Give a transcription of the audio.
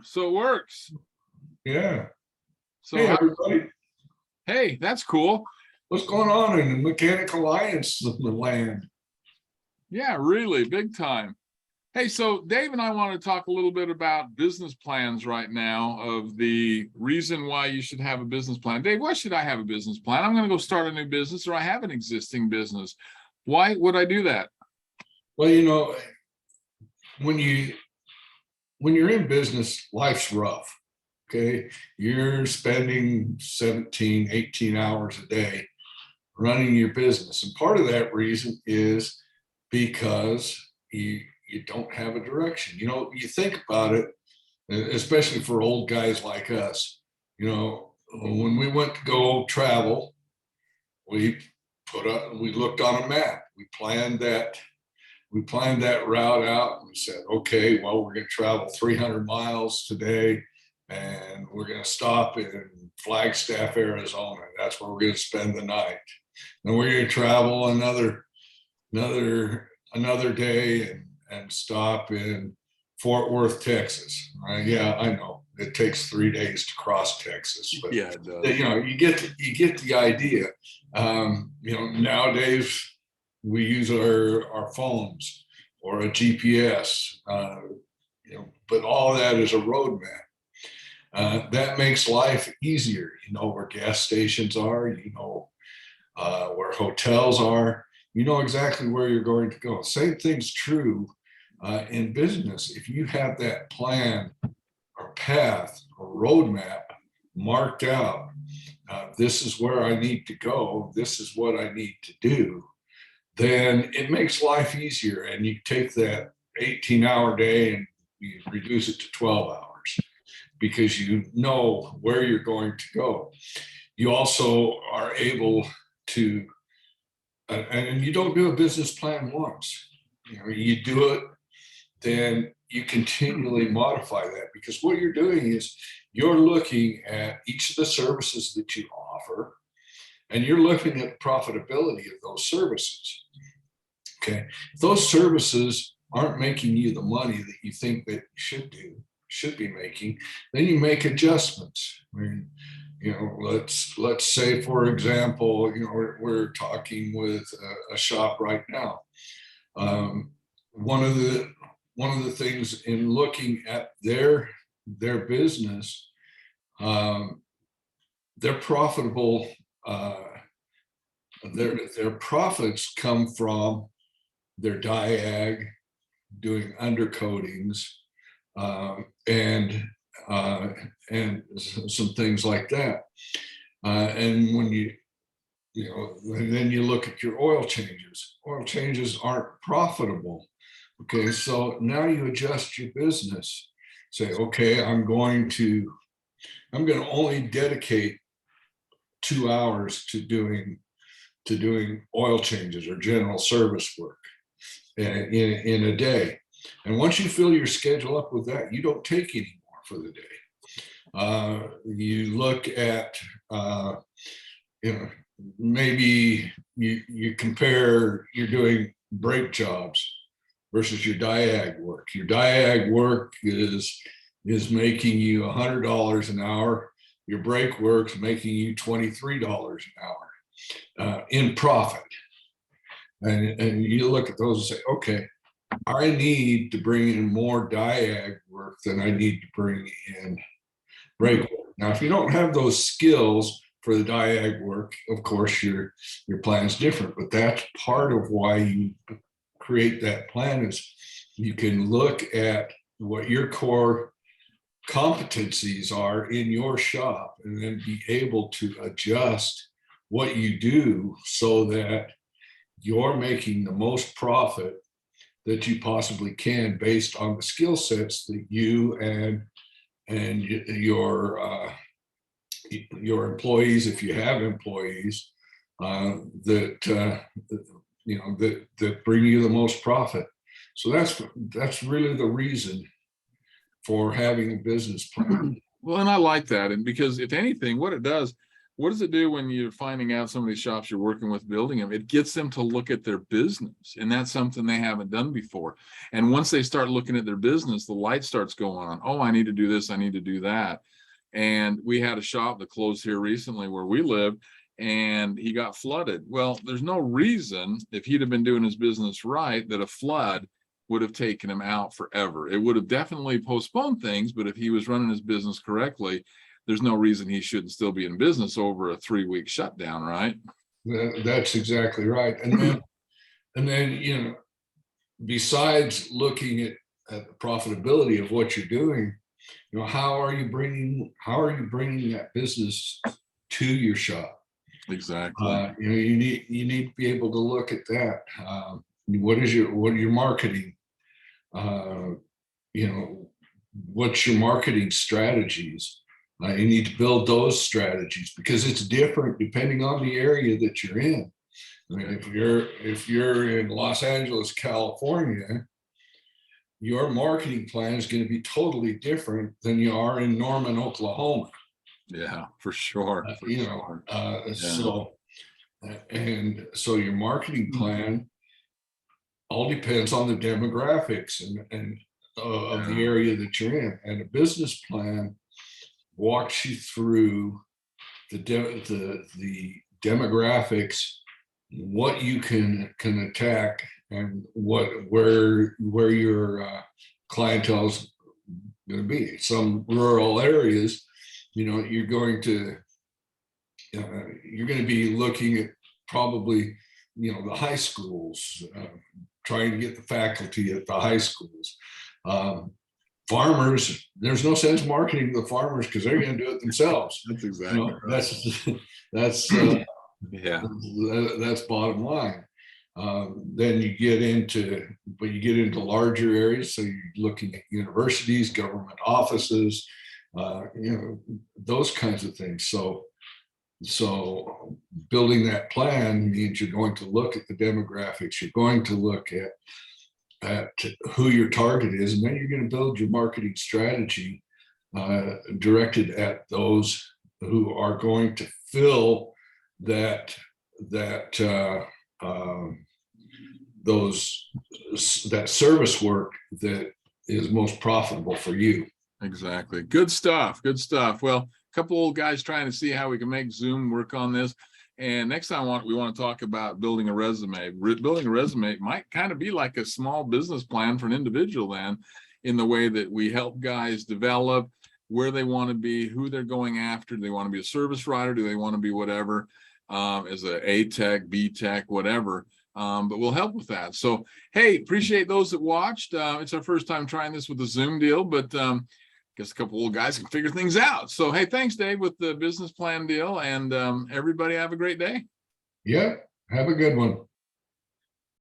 so it works. Yeah. So, Hey, everybody. hey, that's cool. What's going on in the Mechanic Alliance land? Yeah, really big time. Hey, so Dave and I want to talk a little bit about business plans right now, of the reason why you should have a business plan. Dave, why should I have a business plan? I'm going to go start a new business, or I have an existing business. Why would I do that? Well, when you're in business, life's rough. Okay. You're spending 17, 18 hours a day running your business. And part of that reason is because you don't have a direction. You think about it, especially for old guys like us. When we went to go travel, we we looked on a map. We planned that route out, and we said, okay, well, we're going to travel 300 miles today, and we're going to stop in Flagstaff, Arizona. That's where we're going to spend the night. Then we're going to travel another day and stop in Fort Worth, Texas. Yeah, I know it takes 3 days to cross Texas, but Yeah, it does. you get the idea. Nowadays we use our phones or a GPS, but all that is a roadmap. That makes life easier. You know where gas stations are, where hotels are, exactly where you're going to go. Same thing's true in business. If you have that plan or path or roadmap marked out, this is where I need to go, this is what I need to do, then it makes life easier. And you take that 18-hour day and you reduce it to 12 hours because you know where you're going to go. You also are able to, and you don't do a business plan once. You do it, then you continually modify that, because what you're doing is you're looking at each of the services that you offer, and you're looking at the profitability of those services. Okay, if those services aren't making you the money that you think that you should be making, then you make adjustments. Let's say, for example, we're talking with a shop right now. One of the things in looking at their business, they're profitable. Their profits come from their diag, doing undercoatings, and some things like that. And when then you look at your oil changes. Oil changes aren't profitable. Okay, so now you adjust your business. Say, okay, I'm going to only dedicate 2 hours to doing oil changes or general service work in a day. And once you fill your schedule up with that, you don't take any more for the day. You look at, maybe you compare, you're doing brake jobs versus your diag work. Your diag work is making you $100 an hour. Your brake work's making you $23 an hour in profit. And you look at those and say, okay, I need to bring in more diag work than I need to bring in brake work. Now, if you don't have those skills for the diag work, of course, your plan's different, but that's part of why you create that plan. Is you can look at what your core competencies are in your shop and then be able to adjust what you do so that you're making the most profit that you possibly can based on the skill sets that you and your employees, if you have employees, that bring you the most profit. So that's really the reason for having a business plan. Well, and I like that. And because if anything, what it does, what does it do when you're finding out some of these shops you're working with building them? It gets them to look at their business, and that's something they haven't done before. And once they start looking at their business, the light starts going on. Oh, I need to do this, I need to do that. And we had a shop that closed here recently where we live, and he got flooded. Well, there's no reason, if he'd have been doing his business right, that a flood would have taken him out forever. It would have definitely postponed things, but if he was running his business correctly, there's no reason he shouldn't still be in business over a 3-week shutdown, right? That's exactly right. And then, you know, besides looking at the profitability of what you're doing, you know, how are you bringing that business to your shop? Exactly. You know, you need to be able to look at that. What are your marketing? You know, what's your marketing strategies? You need to build those strategies because it's different depending on the area that you're in. I mean, if you're in Los Angeles, California, your marketing plan is going to be totally different than you are in Norman, Oklahoma. Yeah, for sure. You know, so your marketing plan all depends on the demographics and of the area that you're in, and a business plan walks you through the demographics, what you can attack, and where your clientele's going to be. Some rural areas, you know, you're going to be looking at probably, you know, the high schools, trying to get the faculty at the high schools. Farmers, there's no sense marketing to the farmers because they're going to do it themselves. That's exactly right. That's yeah, that's bottom line. Then you get into larger areas. So you're looking at universities, government offices, you know, those kinds of things. So building that plan means you're going to look at the demographics. You're going to look at who your target is, and then you're going to build your marketing strategy directed at those who are going to fill that service work that is most profitable for you. Exactly. Good stuff. Good stuff. Well, a couple old guys trying to see how we can make Zoom work on this. And next time we want to talk about building a resume. Building a resume might kind of be like a small business plan for an individual then, in the way that we help guys develop where they want to be, who they're going after. Do they want to be a service writer? Do they want to be whatever, as a tech, B tech, whatever. But we'll help with that. So, hey, appreciate those that watched. It's our first time trying this with the Zoom deal, but guess a couple old guys can figure things out. So, hey, thanks, Dave, with the business plan deal, and everybody have a great day. Yeah, have a good one.